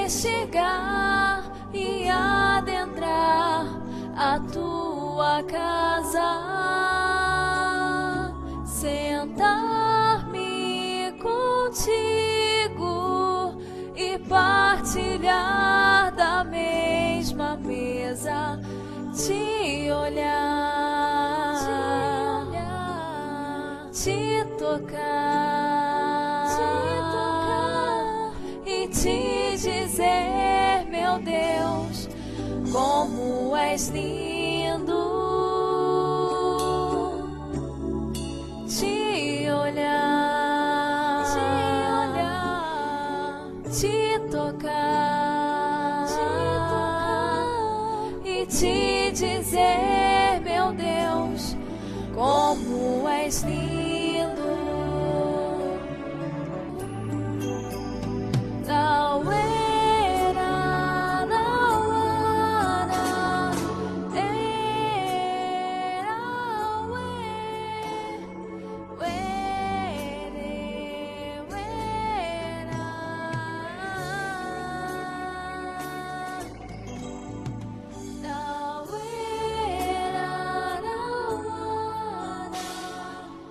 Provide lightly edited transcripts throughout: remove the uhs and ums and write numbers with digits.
e chegar e adentrar a tua casa, sentar-me contigo e partilhar da mesma mesa, te olhar, te tocar, e te dizer, meu Deus, como és lindo, te olhar, te tocar, e te dizer, meu Deus, como és lindo.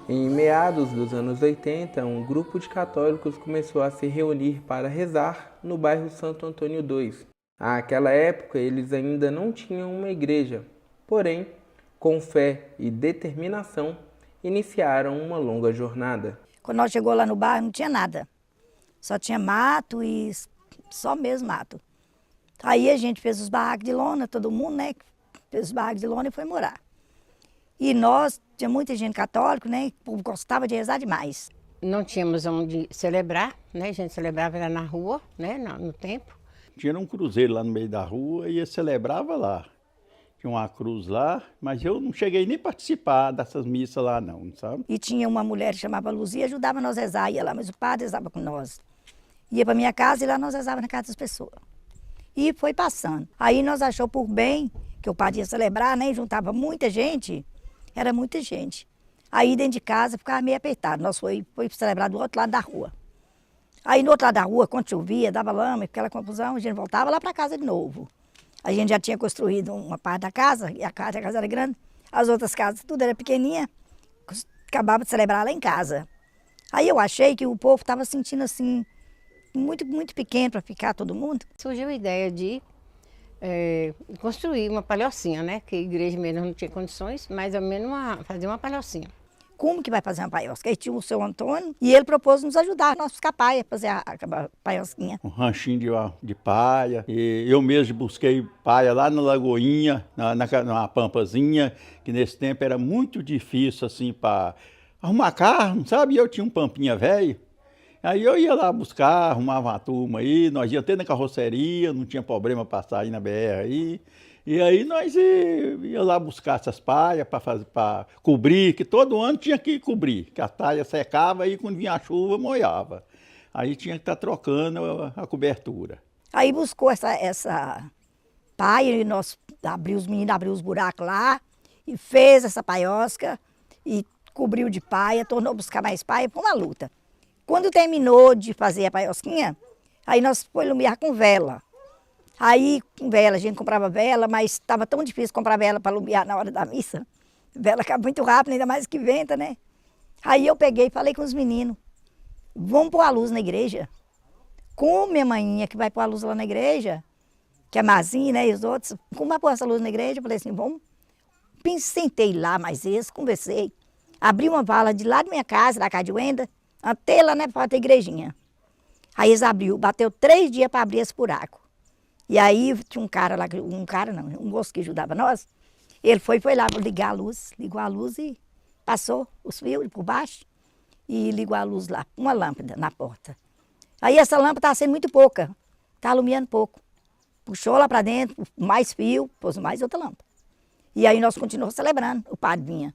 Em meados dos anos 80, um grupo de católicos começou a se reunir para rezar no bairro Santo Antônio II. Naquela época, eles ainda não tinham uma igreja, porém, com fé e determinação, iniciaram uma longa jornada. Quando nós chegamos lá no bairro, não tinha nada. Só tinha mato e só mesmo mato. Aí a gente fez os barracos de lona, todo mundo, né? Fez os barracos de lona e foi morar. E nós, tinha muita gente católica, né? O povo gostava de rezar demais. Não tínhamos onde celebrar, né? A gente celebrava lá na rua, né? No templo. Tinha um cruzeiro lá no meio da rua e celebrava lá. Tinha uma cruz lá, mas eu não cheguei nem a participar dessas missas lá não, sabe? E tinha uma mulher que chamava Luzia, ajudava nós a rezar, ia lá, mas o padre rezava com nós. Ia para minha casa e lá nós rezávamos na casa das pessoas. E foi passando. Aí nós achamos por bem que o padre ia celebrar, né? Juntava muita gente. Era muita gente. Aí dentro de casa ficava meio apertado. Nós foi celebrar do outro lado da rua. Aí no outro lado da rua, quando chovia, dava lama, aquela confusão, a gente voltava lá para casa de novo. A gente já tinha construído uma parte da casa, e a casa era grande. As outras casas, tudo era pequenininha. Acabava de celebrar lá em casa. Aí eu achei que o povo estava sentindo assim, muito, muito pequeno para ficar todo mundo. Surgiu a ideia de construir uma palhocinha, né? Que a igreja mesmo não tinha condições, mas ao menos fazer uma palhocinha. Como que vai fazer uma paiosca? Aí tinha o seu Antônio e ele propôs nos ajudar, nós ficar paia, fazer a paiosquinha. Um ranchinho de paia, e eu mesmo busquei paia lá na Lagoinha, na Pampazinha, que nesse tempo era muito difícil assim para arrumar carro, sabe? E eu tinha um pampinha velho. Aí eu ia lá buscar, arrumava uma turma aí, nós ia até na carroceria, não tinha problema passar aí na BR aí. E aí nós ia lá buscar essas palhas para cobrir, que todo ano tinha que cobrir, que a talha secava e quando vinha a chuva molhava. Aí tinha que estar trocando a cobertura. Aí buscou essa paia e nós os meninos abriu os buracos lá e fez essa paiosca e cobriu de paia, tornou a buscar mais paia, foi uma luta. Quando terminou de fazer a paiosquinha, aí nós foi iluminar com vela. Aí, com vela, a gente comprava vela, mas estava tão difícil comprar vela para iluminar na hora da missa. Vela acaba muito rápido, ainda mais que venta, né? Aí eu peguei e falei com os meninos, vamos pôr a luz na igreja? Como minha maninha que vai pôr a luz lá na igreja, que é Mazinha, né, e os outros, como vai pôr essa luz na igreja? Eu falei assim, vamos. Sentei lá mais vezes, conversei. Abri uma vala de lá da minha casa, da casa de Wenda, até lá, né, para ter igrejinha. Aí eles abriu, bateu 3 dias para abrir esse buraco. E aí tinha um cara lá, um moço que ajudava nós, ele foi lá para ligar a luz, ligou a luz e passou os fios por baixo e ligou a luz lá, uma lâmpada na porta. Aí essa lâmpada estava sendo muito pouca, estava iluminando pouco. Puxou lá para dentro, mais fio, pôs mais outra lâmpada. E aí nós continuamos celebrando, o padre vinha.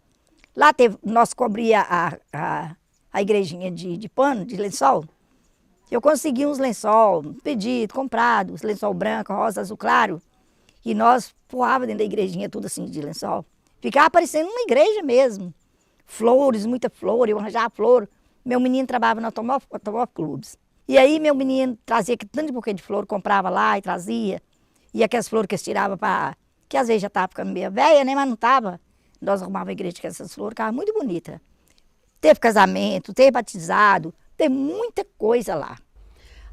Lá nós cobria a igrejinha de pano, de lençol. Eu consegui uns lençol, pedido, comprado, os lençol branco, rosa, azul claro. E nós poava dentro da igrejinha tudo assim de lençol. Ficava parecendo uma igreja mesmo. Flores, muita flor, eu arranjava flor. Meu menino trabalhava no Automóvel Clubes. E aí meu menino trazia tanto de buquê de flor, comprava lá e trazia. E aquelas flores que eles tiravam para... Que às vezes já estava ficando meio velha, né? Mas não estava. Nós arrumávamos a igreja com essas flores, ficava muito bonita. Teve casamento, teve batizado, teve muita coisa lá.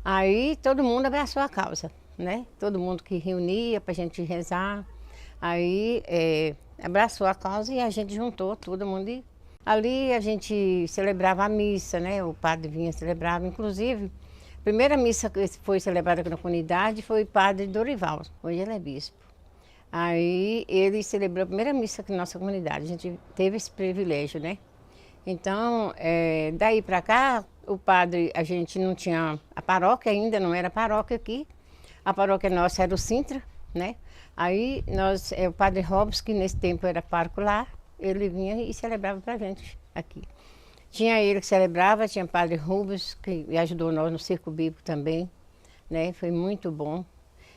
Aí todo mundo abraçou a causa, né? Todo mundo que reunia para a gente rezar. Aí abraçou a causa e a gente juntou todo mundo. E ali a gente celebrava a missa, né? O padre vinha celebrava, inclusive. A primeira missa que foi celebrada aqui na comunidade foi o padre Dorival, hoje ele é bispo. Aí ele celebrou a primeira missa aqui na nossa comunidade, a gente teve esse privilégio, né? Então, daí para cá, o padre, a gente não tinha a paróquia ainda, não era paróquia aqui. A paróquia nossa era o Sintra, né? Aí o padre Robson, que nesse tempo era pároco lá, ele vinha e celebrava para a gente aqui. Tinha ele que celebrava, tinha o padre Rubens, que ajudou nós no Circo Bíblico também, né? Foi muito bom.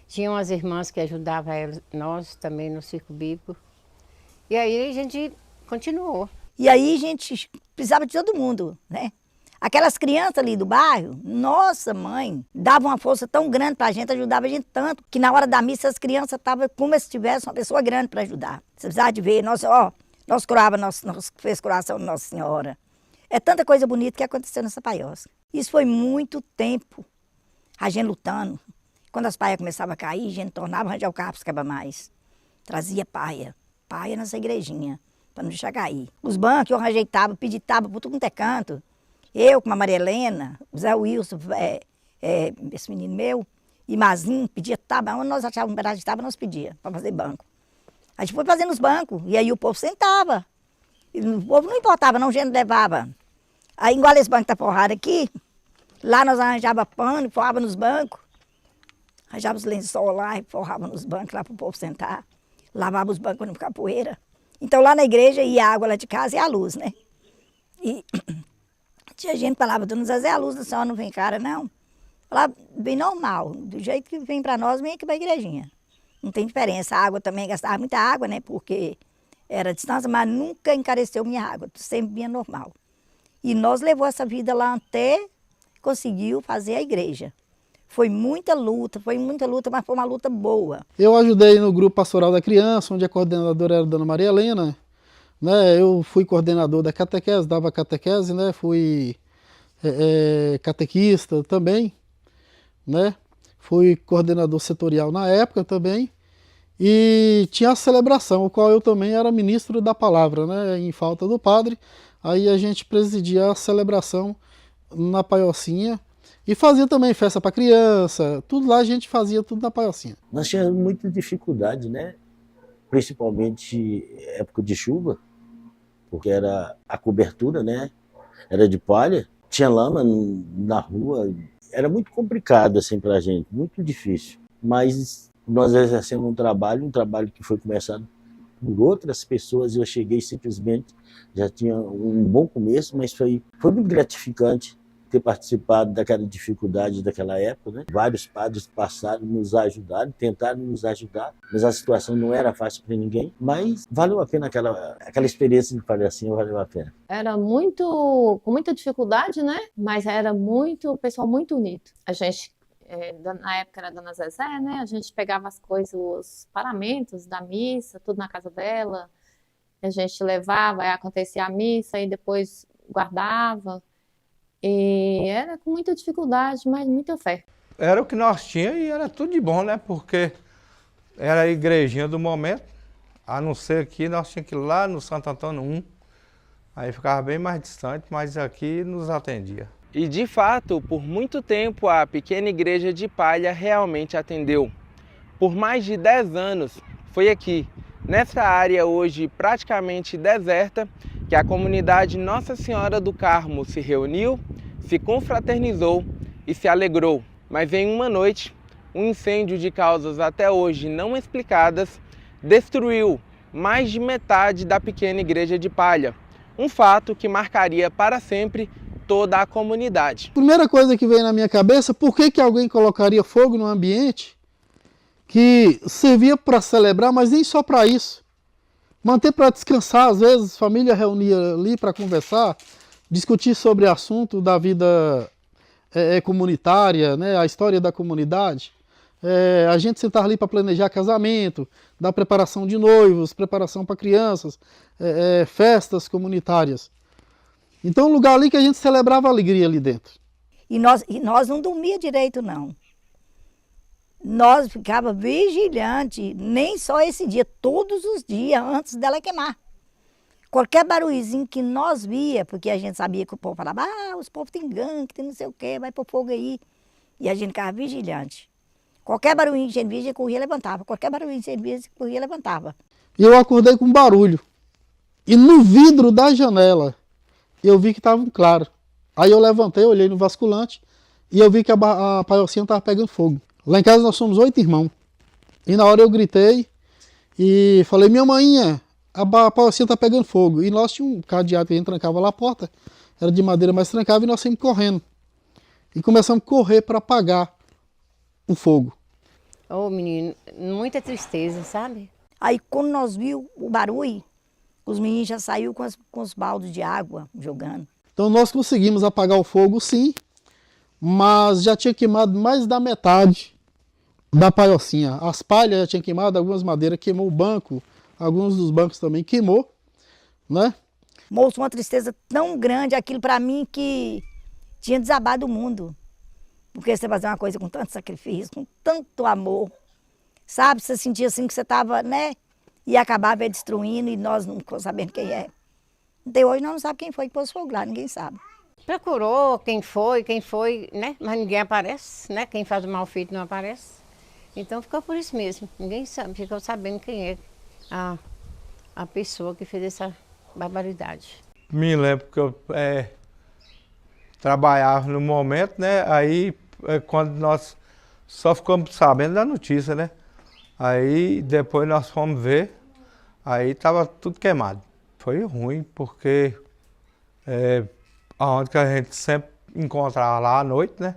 Tinha umas irmãs que ajudavam nós também no Circo Bíblico. E aí a gente continuou. E aí a gente precisava de todo mundo, né? Aquelas crianças ali do bairro, nossa mãe, dava uma força tão grande para a gente, ajudava a gente tanto, que na hora da missa as crianças estavam como se tivesse uma pessoa grande para ajudar. Você precisava de ver, nós curava, nós fez coração Nossa Senhora. É tanta coisa bonita que aconteceu nessa paiosca. Isso foi muito tempo, a gente lutando. Quando as paias começavam a cair, a gente tornava a arranjar o carro para escapar mais. Trazia paia nessa igrejinha, para não deixar cair. Os bancos eu arranjei tábua, pedi tábua por tudo quanto é canto. Eu com a Maria Helena, o Zé Wilson, esse menino meu, e Mazinho, pedia tábua. Onde nós achávamos um pedaço de tábua, nós pedíamos para fazer banco. A gente foi fazendo os bancos, e aí o povo sentava. E o povo não importava, não, a gente levava. Aí, igual esse banco está forrado aqui, lá nós arranjava pano, forrava nos bancos. Arranjava os lençol lá e forrava nos bancos lá para o povo sentar. Lavava os bancos para não ficar poeira. Então lá na igreja ia a água lá de casa e a luz, né? E tinha gente que falava, dona Zezé, a luz da senhora não vem cara, não. Falava bem normal, do jeito que vem para nós, vem aqui para a igrejinha. Não tem diferença. A água também gastava muita água, né? Porque era distância, mas nunca encareceu minha água, sempre vinha normal. E nós levou essa vida lá até conseguiu fazer a igreja. Foi muita luta, mas foi uma luta boa. Eu ajudei no grupo pastoral da criança, onde a coordenadora era a dona Maria Helena, né? Eu fui coordenador da catequese, dava catequese, né? Fui catequista também, né? Fui coordenador setorial na época também. E tinha a celebração, o qual eu também era ministro da palavra, né? Em falta do padre. Aí a gente presidia a celebração na paiocinha. E fazia também festa para criança, tudo lá a gente fazia tudo na paiocinha. Nós tínhamos muita dificuldade, né? Principalmente época de chuva, porque era a cobertura, né? Era de palha, tinha lama na rua, era muito complicado assim para a gente, muito difícil. Mas nós exercemos um trabalho que foi começado por outras pessoas e eu cheguei simplesmente, já tinha um bom começo, mas foi muito gratificante ter participado daquela dificuldade daquela época, né? Vários padres passaram, nos ajudaram, tentaram nos ajudar, mas a situação não era fácil para ninguém, mas valeu a pena aquela experiência de fazer assim, valeu a pena. Era com muita dificuldade, né? Mas era o pessoal muito unido. A gente, na época era a dona Zezé, né? A gente pegava as coisas, os paramentos da missa, tudo na casa dela, a gente levava, aí acontecia a missa e depois guardava. E era com muita dificuldade, mas muita fé. Era o que nós tínhamos e era tudo de bom, né? Porque era a igrejinha do momento, a não ser aqui, nós tínhamos que ir lá no Santo Antônio 1, aí ficava bem mais distante, mas aqui nos atendia. E de fato, por muito tempo a pequena igreja de palha realmente atendeu. Por mais de 10 anos, foi aqui, nessa área hoje praticamente deserta, que a comunidade Nossa Senhora do Carmo se reuniu, se confraternizou e se alegrou. Mas em uma noite, um incêndio de causas até hoje não explicadas destruiu mais de metade da pequena igreja de palha. Um fato que marcaria para sempre toda a comunidade. Primeira coisa que veio na minha cabeça, por que alguém colocaria fogo no ambiente que servia para celebrar, mas nem só para isso? Manter para descansar, às vezes, família reunia ali para conversar, discutir sobre assunto da vida comunitária, né? A história da comunidade. A gente sentava ali para planejar casamento, dar preparação de noivos, preparação para crianças, festas comunitárias. Então, um lugar ali que a gente celebrava a alegria ali dentro. E nós não dormia direito, não. Nós ficava vigilante, nem só esse dia, todos os dias, antes dela queimar. Qualquer barulhozinho que nós via, porque a gente sabia que o povo falava, os povos têm gangue, tem não sei o quê, vai pôr fogo aí. E a gente ficava vigilante. Qualquer barulhinho que a gente via, a gente corria e levantava. Qualquer barulhinho que a gente via, a gente corria e levantava. E eu acordei com barulho. E no vidro da janela, eu vi que estava claro. Aí eu levantei, olhei no basculante, e eu vi que a paiocinha estava pegando fogo. Lá em casa nós somos 8 irmãos. E na hora eu gritei e falei, minha maninha, a paiocinha está pegando fogo. E nós tínhamos um cadeado que a gente trancava lá a porta, era de madeira, mas trancava, e nós saímos correndo. E começamos a correr para apagar o fogo. Ô, menino, muita tristeza, sabe? Aí quando nós vimos o barulho, os meninos já saíram com os baldes de água jogando. Então nós conseguimos apagar o fogo, sim, mas já tinha queimado mais da metade da paiocinha. As palhas já tinham queimado, algumas madeiras queimou o banco, alguns dos bancos também queimou, né? Moço, uma tristeza tão grande, aquilo para mim que tinha desabado o mundo. Porque você fazer uma coisa com tanto sacrifício, com tanto amor, sabe? Você sentia assim que você estava, né? E acabava destruindo e nós não ficamos sabendo quem é. Até hoje nós não sabemos quem foi que pôs fogo lá, ninguém sabe. Procurou quem foi, né? Mas ninguém aparece, né? Quem faz o mal feito não aparece. Então ficou por isso mesmo. Ninguém sabe, ficou sabendo quem é a pessoa que fez essa barbaridade. Me lembro que eu trabalhava no momento, né? Aí quando nós só ficamos sabendo da notícia, né? Aí depois nós fomos ver, aí estava tudo queimado. Foi ruim, porque aonde que a gente sempre encontrava lá à noite, né?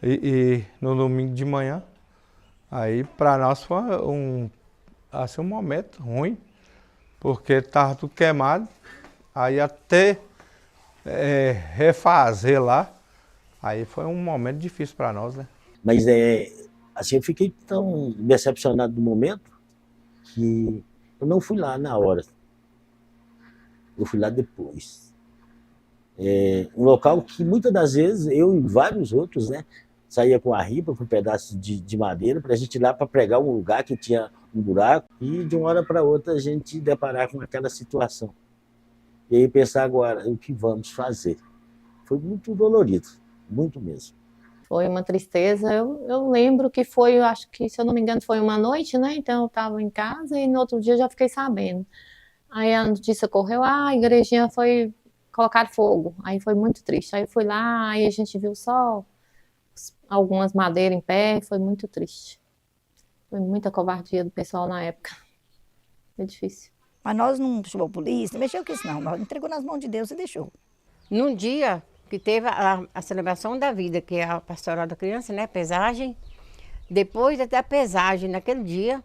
E no domingo de manhã. Aí para nós foi um momento ruim, porque estava tudo queimado. Aí até refazer lá, aí foi um momento difícil para nós, né? Mas assim, eu fiquei tão decepcionado do momento que eu não fui lá na hora. Eu fui lá depois. Um local que muitas das vezes eu e vários outros, né, saía com a ripa, com um pedaço de madeira, para a gente ir lá para pregar um lugar que tinha um buraco e de uma hora para outra a gente deparar com aquela situação. E aí pensar agora, o que vamos fazer? Foi muito dolorido, muito mesmo. Foi uma tristeza. Eu lembro que foi, eu acho que, se eu não me engano, foi uma noite, né? Então eu estava em casa e no outro dia eu já fiquei sabendo. Aí a notícia correu, a igrejinha foi colocar fogo. Aí foi muito triste. Aí eu fui lá, aí a gente viu só algumas madeiras em pé, foi muito triste. Foi muita covardia do pessoal na época. Foi difícil. Mas nós não chamou a polícia, não mexeu com isso não. Nós entregou nas mãos de Deus e deixou. Num dia que teve a celebração da vida, que é a pastoral da criança, né, pesagem, depois da pesagem, naquele dia,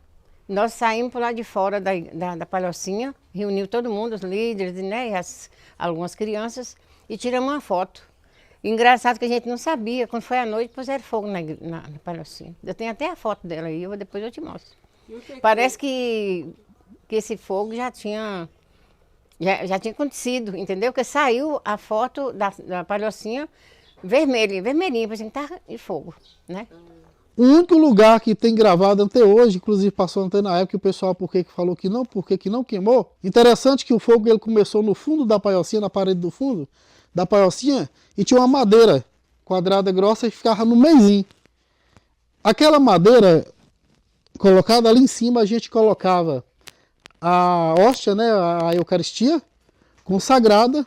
nós saímos por lá de fora da palhocinha, reuniu todo mundo, os líderes, né, e algumas crianças, e tiramos uma foto. Engraçado que a gente não sabia, quando foi à noite, puseram fogo na palhocinha. Eu tenho até a foto dela aí, depois eu te mostro. Parece que esse fogo já tinha acontecido, entendeu? Porque saiu a foto da palhocinha vermelhinha, parecia que estava em fogo, né? O único lugar que tem gravado até hoje, inclusive passou até na época, o pessoal por que falou que não queimou. Interessante que o fogo ele começou no fundo da paiocinha, na parede do fundo da paiocinha, e tinha uma madeira quadrada grossa e ficava no meizinho. Aquela madeira colocada ali em cima, a gente colocava a hóstia, né, a Eucaristia consagrada,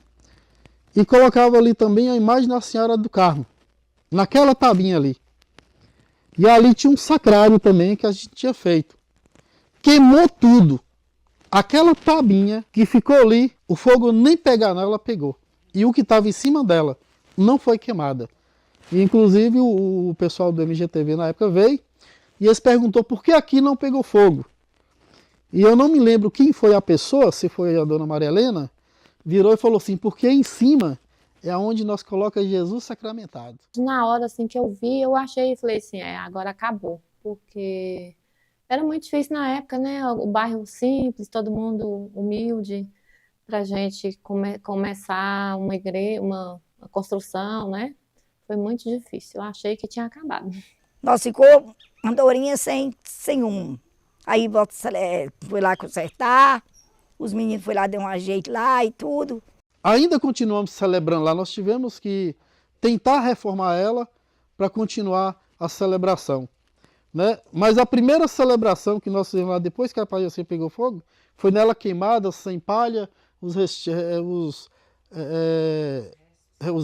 e colocava ali também a imagem da Senhora do Carmo, naquela tabinha ali. E ali tinha um sacrário também que a gente tinha feito. Queimou tudo. Aquela tabinha que ficou ali, o fogo nem pegar nela, pegou. E o que estava em cima dela não foi queimada. E, inclusive o pessoal do MGTV na época veio e eles perguntou por que aqui não pegou fogo. E eu não me lembro quem foi a pessoa, se foi a dona Maria Helena, virou e falou assim, porque em cima é onde nós colocamos Jesus sacramentado. Na hora assim que eu vi, eu achei, falei assim, agora acabou, porque era muito difícil na época, né? O bairro simples, todo mundo humilde, para a gente começar uma igreja, uma construção, né? Foi muito difícil. Eu achei que tinha acabado. Nós ficou andorinha sem um. Aí foi lá consertar, os meninos foram lá, deu um ajeito lá e tudo. Ainda continuamos celebrando lá, nós tivemos que tentar reformar ela para continuar a celebração, né? Mas a primeira celebração que nós fizemos lá, depois que a paiocinha pegou fogo, foi nela queimada, sem palha, os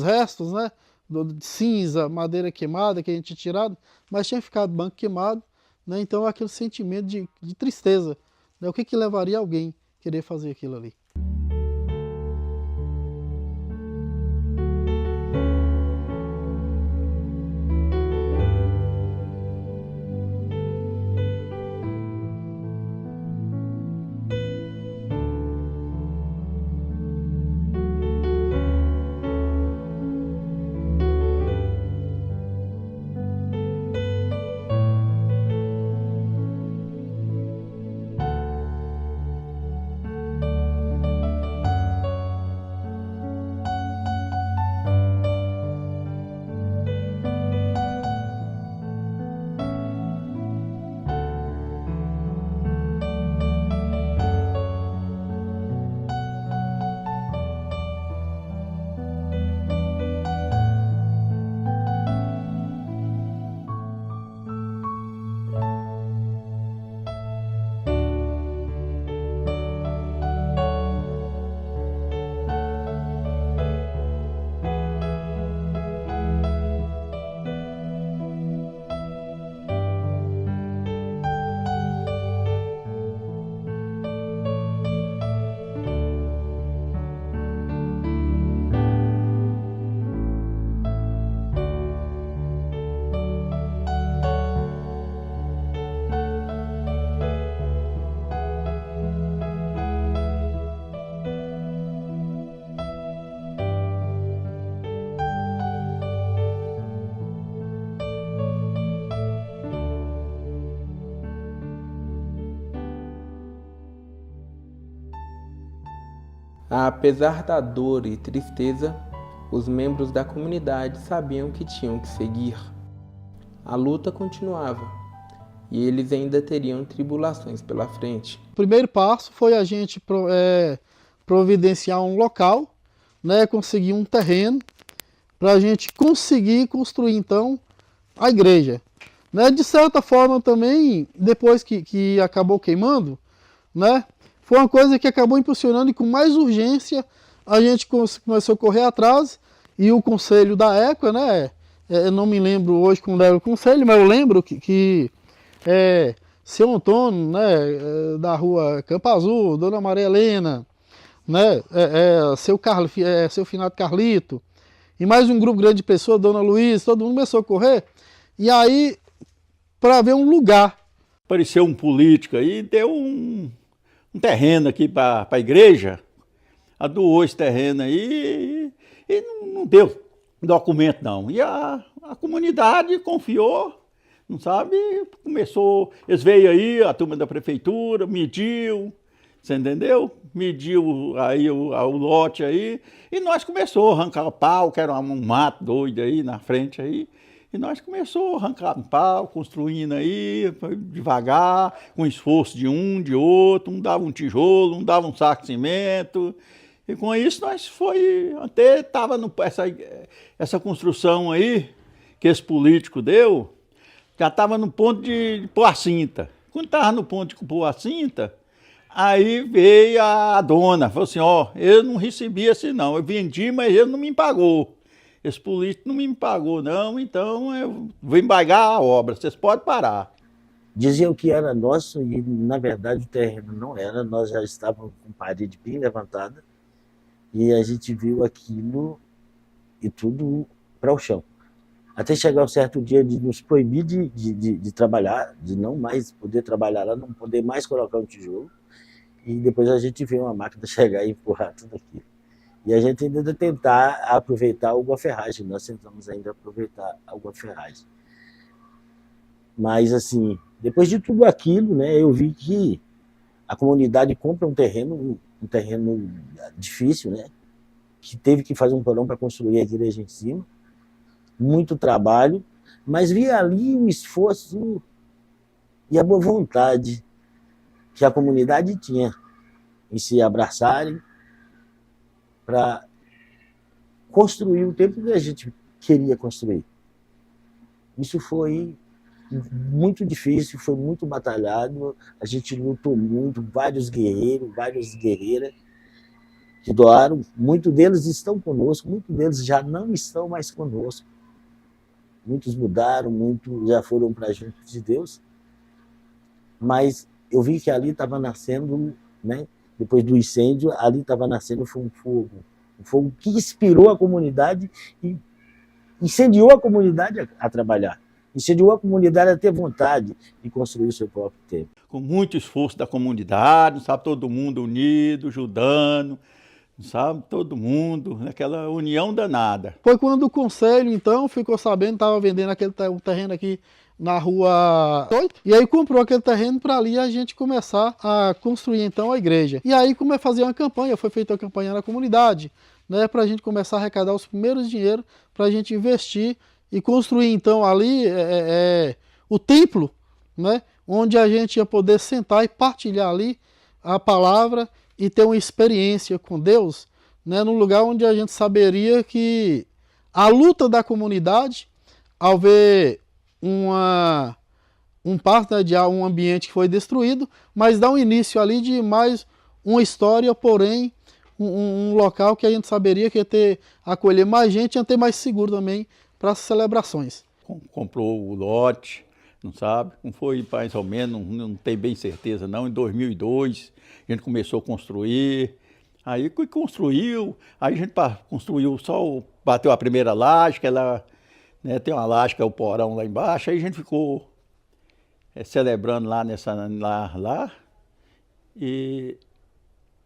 restos, né? De cinza, madeira queimada que a gente tinha tirado, mas tinha ficado banco queimado, né? Então aquele sentimento de tristeza, né? O que levaria alguém a querer fazer aquilo ali? Apesar da dor e tristeza, os membros da comunidade sabiam que tinham que seguir. A luta continuava e eles ainda teriam tribulações pela frente. O primeiro passo foi a gente providenciar um local, né, conseguir um terreno para a gente conseguir construir então a igreja. Né? De certa forma também, depois que acabou queimando, né, foi uma coisa que acabou impulsionando e com mais urgência a gente começou a correr atrás e o conselho da época, né, eu não me lembro hoje como era o conselho, mas eu lembro que seu Antônio, né, da rua Campo Azul, Dona Maria Helena, né, seu finado Carlito, e mais um grupo grande de pessoas, Dona Luiz, todo mundo começou a correr, e aí, para ver um lugar. Apareceu um político aí, deu um terreno aqui para a igreja, doou esse terreno aí e não deu documento não. E a comunidade confiou, não sabe, começou, eles veio aí, a turma da prefeitura, mediu, você entendeu? Mediu aí o lote aí, e nós começamos a arrancar o pau, que era um mato doido aí na frente aí, e nós começamos a arrancar um pau, construindo aí, devagar, com esforço de um, de outro, um dava um tijolo, um dava um saco de cimento, e com isso nós até estava essa construção aí, que esse político deu, já estava no ponto de pôr a cinta. Quando estava no ponto de pôr a cinta, aí veio a dona, falou assim, eu não recebi assim não, eu vendi, mas ele não me pagou. Esse político não me pagou não, então eu vou embargar a obra, vocês podem parar. Diziam que era nosso e, na verdade, o terreno não era, nós já estávamos com parede bem levantada e a gente viu aquilo e tudo para o chão. Até chegar um certo dia de nos proibir de trabalhar, de não mais poder trabalhar lá, não poder mais colocar um tijolo. E depois a gente vê uma máquina chegar e empurrar tudo aquilo. E a gente ainda tentar aproveitar alguma ferragem. Nós tentamos ainda aproveitar alguma ferragem. Mas, assim, depois de tudo aquilo, né, eu vi que a comunidade compra um terreno difícil, né, que teve que fazer um porão para construir a igreja em cima. Muito trabalho, mas vi ali o esforço e a boa vontade que a comunidade tinha em se abraçarem para construir o templo que a gente queria construir. Isso foi muito difícil, foi muito batalhado, a gente lutou muito, vários guerreiros, várias guerreiras que doaram, muitos deles estão conosco, muitos deles já não estão mais conosco. Muitos mudaram, muitos já foram para junto de Deus, mas eu vi que ali estava nascendo, né? Depois do incêndio, ali estava nascendo foi um fogo que inspirou a comunidade e incendiou a comunidade a trabalhar, incendiou a comunidade a ter vontade de construir o seu próprio templo. Com muito esforço da comunidade, sabe, todo mundo unido, ajudando, sabe, todo mundo, naquela união danada. Foi quando o conselho, então, ficou sabendo, estava vendendo aquele terreno aqui na rua 8, e aí comprou aquele terreno para ali a gente começar a construir, então, a igreja. E aí, como é fazer uma campanha, foi feita uma campanha na comunidade, né, para a gente começar a arrecadar os primeiros dinheiros, para a gente investir e construir, então, ali o templo, né, onde a gente ia poder sentar e partilhar ali a palavra e ter uma experiência com Deus, né, num lugar onde a gente saberia que a luta da comunidade, ao ver um parto, né, de um ambiente que foi destruído, mas dá um início ali de mais uma história, porém um local que a gente saberia que ia ter, acolher mais gente e ia ter mais seguro também para as celebrações. Comprou o lote, não sabe? Não foi mais ou menos, não tenho bem certeza não, em 2002 a gente começou a construir, aí construiu, aí a gente construiu só, bateu a primeira laje, que ela, né, tem uma laje que é o porão lá embaixo, aí a gente ficou celebrando lá lá e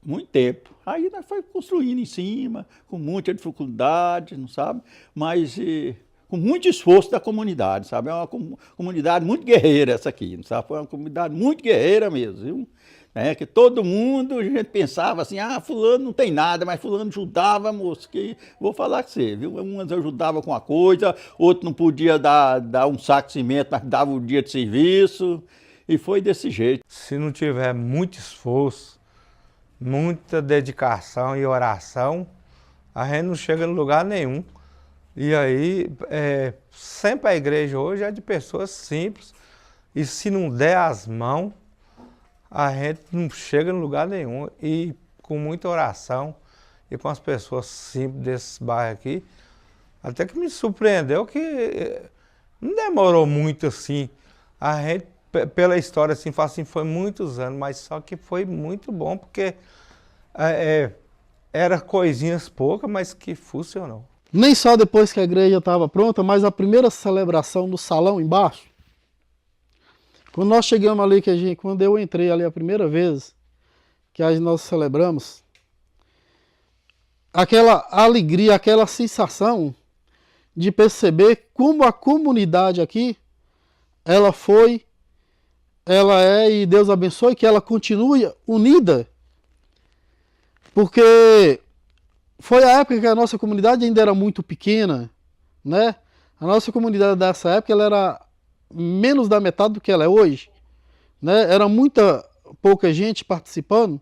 muito tempo. Aí nós foi construindo em cima, com muita dificuldade, não sabe? Mas com muito esforço da comunidade, sabe? É uma comunidade muito guerreira essa aqui, não sabe? Foi uma comunidade muito guerreira mesmo, viu? Que todo mundo, a gente pensava assim, fulano não tem nada, mas fulano ajudava, moço, que vou falar com você, viu? Umas ajudavam com uma coisa, outro não podia dar um saco de cimento, mas dava o dia de serviço, e foi desse jeito. Se não tiver muito esforço, muita dedicação e oração, a gente não chega em lugar nenhum. E aí, sempre a igreja hoje é de pessoas simples, e se não der as mãos, a gente não chega em lugar nenhum. E com muita oração e com as pessoas simples desses bairros aqui, até que me surpreendeu que não demorou muito assim. A gente, pela história assim, fala assim, foi muitos anos, mas só que foi muito bom, porque era coisinhas poucas, mas que funcionou. Nem só depois que a igreja estava pronta, mas a primeira celebração no salão embaixo, quando nós chegamos ali, quando eu entrei ali a primeira vez, que nós celebramos, aquela alegria, aquela sensação de perceber como a comunidade aqui, ela é, e Deus abençoe, que ela continue unida, porque foi a época que a nossa comunidade ainda era muito pequena, né? A nossa comunidade dessa época, ela era menos da metade do que ela é hoje, né? Era pouca gente participando.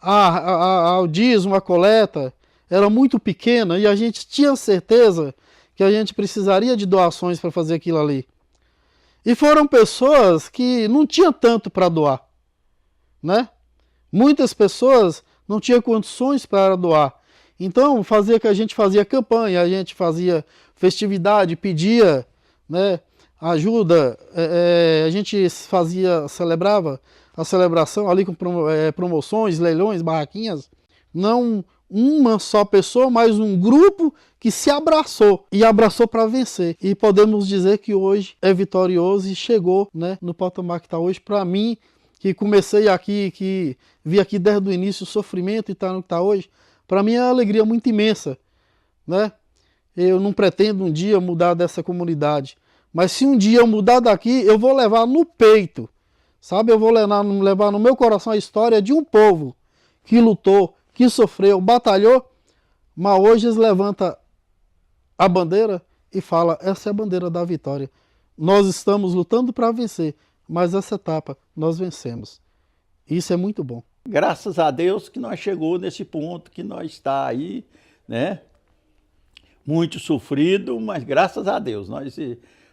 O dízimo, a coleta era muito pequena e a gente tinha certeza que a gente precisaria de doações para fazer aquilo ali. E foram pessoas que não tinham tanto para doar, né? Muitas pessoas não tinham condições para doar. Então, que a gente fazia campanha, a gente fazia festividade, pedia, né, ajuda, a gente celebrava a celebração ali com promoções, leilões, barraquinhas. Não uma só pessoa, mas um grupo que se abraçou e abraçou para vencer. E podemos dizer que hoje é vitorioso e chegou, né, no patamar que está hoje. Para mim, que comecei aqui, que vi aqui desde o início o sofrimento e está no que está hoje, para mim é uma alegria muito imensa, né? Eu não pretendo um dia mudar dessa comunidade, mas se um dia eu mudar daqui, eu vou levar no peito, sabe? Eu vou levar no meu coração a história de um povo que lutou, que sofreu, batalhou, mas hoje eles levantam a bandeira e falam, essa é a bandeira da vitória. Nós estamos lutando para vencer, mas essa etapa nós vencemos. Isso é muito bom. Graças a Deus que nós chegou nesse ponto que nós está aí, né? Muito sofrido, mas graças a Deus, nós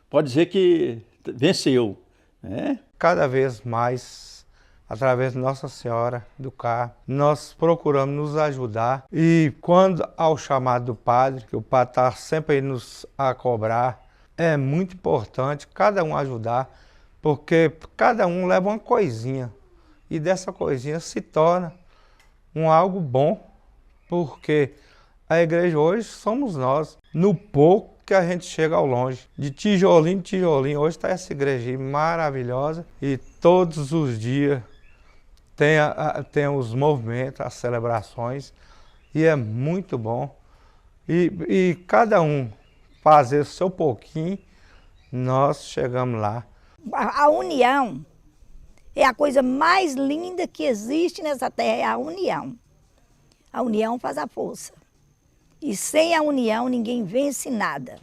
pode dizer que venceu, né? Cada vez mais, através de Nossa Senhora do Carmo, nós procuramos nos ajudar. E quando ao chamado do padre, que o padre está sempre aí nos a cobrar, é muito importante cada um ajudar, porque cada um leva uma coisinha. E dessa coisinha se torna algo bom, porque a igreja hoje somos nós. No pouco que a gente chega ao longe. De tijolinho em tijolinho, hoje está essa igreja maravilhosa e todos os dias tem os movimentos, as celebrações e é muito bom. E cada um fazer o seu pouquinho, nós chegamos lá. A união é a coisa mais linda que existe nessa terra, é a união. A união faz a força. E sem a união ninguém vence nada.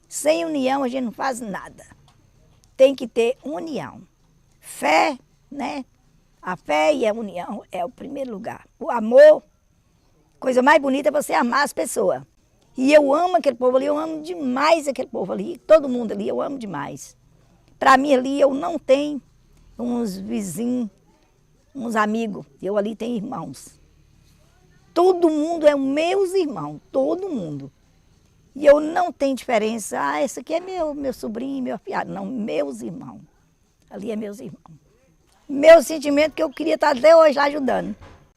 Sem união a gente não faz nada. Tem que ter união. Fé, né? A fé e a união é o primeiro lugar. O amor, coisa mais bonita é você amar as pessoas. E eu amo aquele povo ali, eu amo demais aquele povo ali. Todo mundo ali, eu amo demais. Para mim ali eu não tenho uns vizinhos, uns amigos. Eu ali tenho irmãos. Todo mundo é meus irmãos, todo mundo. E eu não tenho diferença, esse aqui é meu sobrinho, meu afilhado. Não, meus irmãos. Ali é meus irmãos. Meu sentimento é que eu queria estar até hoje lá ajudando.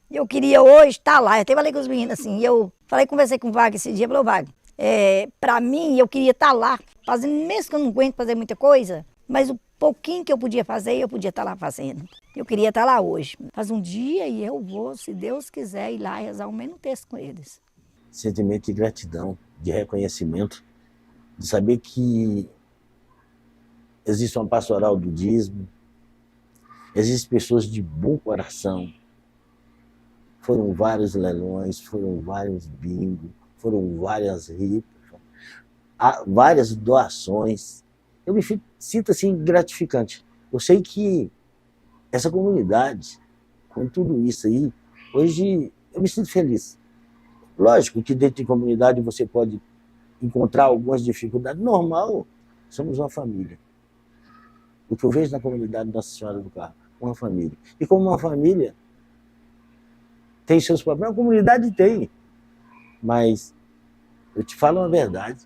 Eu queria hoje estar lá. Eu até falei com os meninos assim, conversei com o Wagner esse dia, falei, Wagner, para mim eu queria estar lá, fazendo, mesmo que eu não aguento fazer muita coisa, mas o pouquinho que eu podia fazer, eu podia estar lá fazendo. Eu queria estar lá hoje. Faz um dia e eu vou, se Deus quiser, ir lá rezar um menos texto com eles. Sentimento de gratidão, de reconhecimento, de saber que existe uma pastoral do dízimo, existem pessoas de bom coração. Foram vários leilões, foram vários bingos, foram várias rifas, várias doações. Eu me sinto assim gratificante. Eu sei que essa comunidade, com tudo isso aí, hoje eu me sinto feliz. Lógico que dentro de comunidade você pode encontrar algumas dificuldades. Normal, somos uma família. O que eu vejo na comunidade Nossa Senhora do Carmo, uma família. E como uma família tem seus problemas, a comunidade tem. Mas eu te falo uma verdade,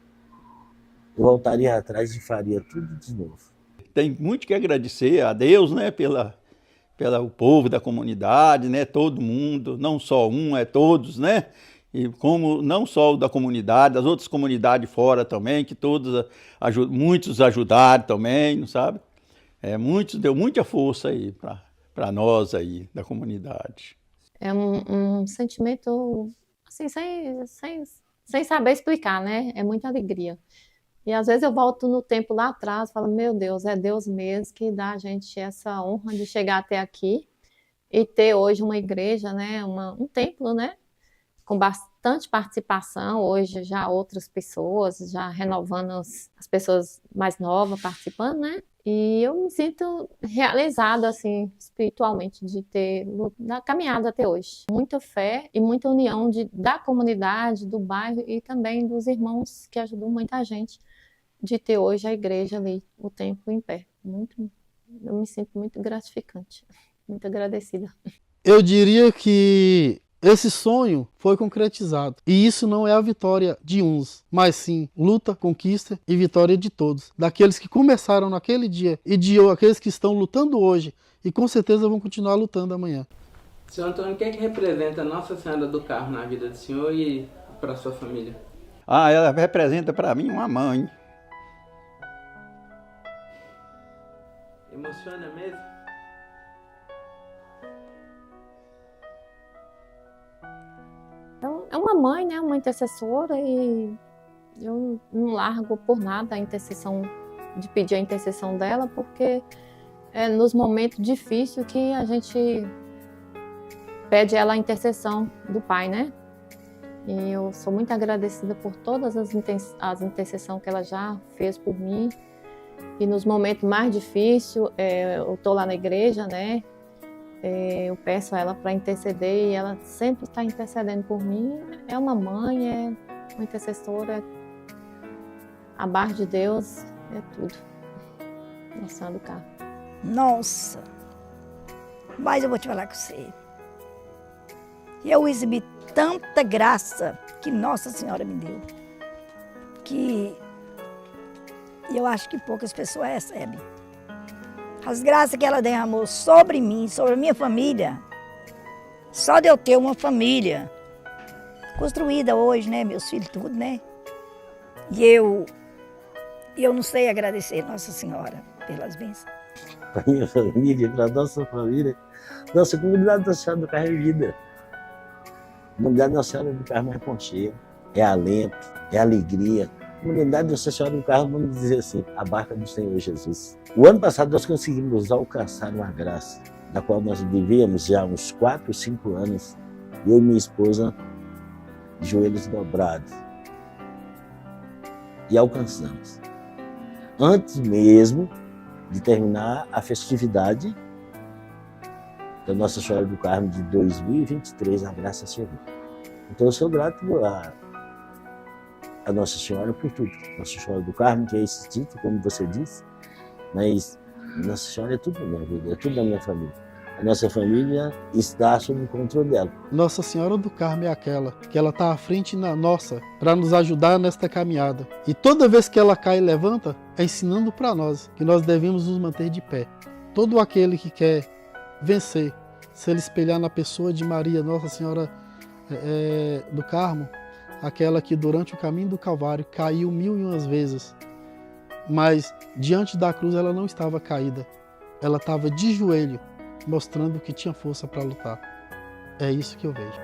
eu voltaria atrás e faria tudo de novo. Tem muito que agradecer a Deus, né, pelo povo da comunidade, né, todo mundo, não só um, é todos, né, e como não só o da comunidade, as outras comunidades fora também, que todos, muitos ajudaram também, não sabe? Muitos, deu muita força aí para nós aí da comunidade. É um sentimento, assim, sem saber explicar, né? É muita alegria. E às vezes eu volto no tempo lá atrás e falo, meu Deus, é Deus mesmo que dá a gente essa honra de chegar até aqui e ter hoje uma igreja, né? Um templo, né? Com bastante participação, hoje já outras pessoas, já renovando as pessoas mais novas participando, né? E eu me sinto realizada, assim, espiritualmente, de ter caminhado até hoje. Muita fé e muita união da comunidade, do bairro e também dos irmãos que ajudam muita gente de ter hoje a igreja ali, o templo em pé. Eu me sinto muito gratificante, muito agradecida. Eu diria que esse sonho foi concretizado. E isso não é a vitória de uns, mas sim luta, conquista e vitória de todos. Daqueles que começaram naquele dia e de aqueles que estão lutando hoje e com certeza vão continuar lutando amanhã. Senhor Antônio, o que é que representa Nossa Senhora do Carmo na vida do senhor e para a sua família? Ela representa para mim uma mãe. Emociona mesmo? É uma mãe, né? Uma intercessora, e eu não largo por nada a intercessão, de pedir a intercessão dela, porque é nos momentos difíceis que a gente pede ela a intercessão do Pai, né? E eu sou muito agradecida por todas as intercessões que ela já fez por mim. E nos momentos mais difíceis, eu estou lá na igreja, né? Eu peço a ela para interceder e ela sempre está intercedendo por mim. É uma mãe, é uma intercessora, abaixo de Deus, é tudo. Nossa Senhora do Carmo. Nossa, mas eu vou te falar com você. Eu exibi tanta graça que Nossa Senhora me deu, que eu acho que poucas pessoas recebem. As graças que ela derramou sobre mim, sobre a minha família, só de eu ter uma família construída hoje, né, meus filhos tudo, né? E eu não sei agradecer Nossa Senhora pelas bênçãos. Para minha família, para nossa família, nossa comunidade Nossa Senhora do Carmo é vida. A comunidade Nossa Senhora do Carmo é aconchego, é alento, é alegria. A comunidade Nossa Senhora do Carmo, vamos dizer assim, a barca do Senhor Jesus. O ano passado nós conseguimos alcançar uma graça, da qual nós vivíamos já há uns 4, 5 anos, eu e minha esposa, de joelhos dobrados. E alcançamos. Antes mesmo de terminar a festividade da Nossa Senhora do Carmo de 2023, a graça chegou. Então eu sou grato a Nossa Senhora por tudo. Nossa Senhora do Carmo, que é esse título, como você disse, mas Nossa Senhora é tudo na minha vida, é tudo na minha família. A nossa família está sob o controle dela. Nossa Senhora do Carmo é aquela que ela está à frente na nossa para nos ajudar nesta caminhada. E toda vez que ela cai e levanta, é ensinando para nós que nós devemos nos manter de pé. Todo aquele que quer vencer, se ele espelhar na pessoa de Maria, Nossa Senhora do Carmo, aquela que durante o caminho do Calvário caiu 1001 vezes, mas diante da cruz ela não estava caída, ela estava de joelho, mostrando que tinha força para lutar. É isso que eu vejo.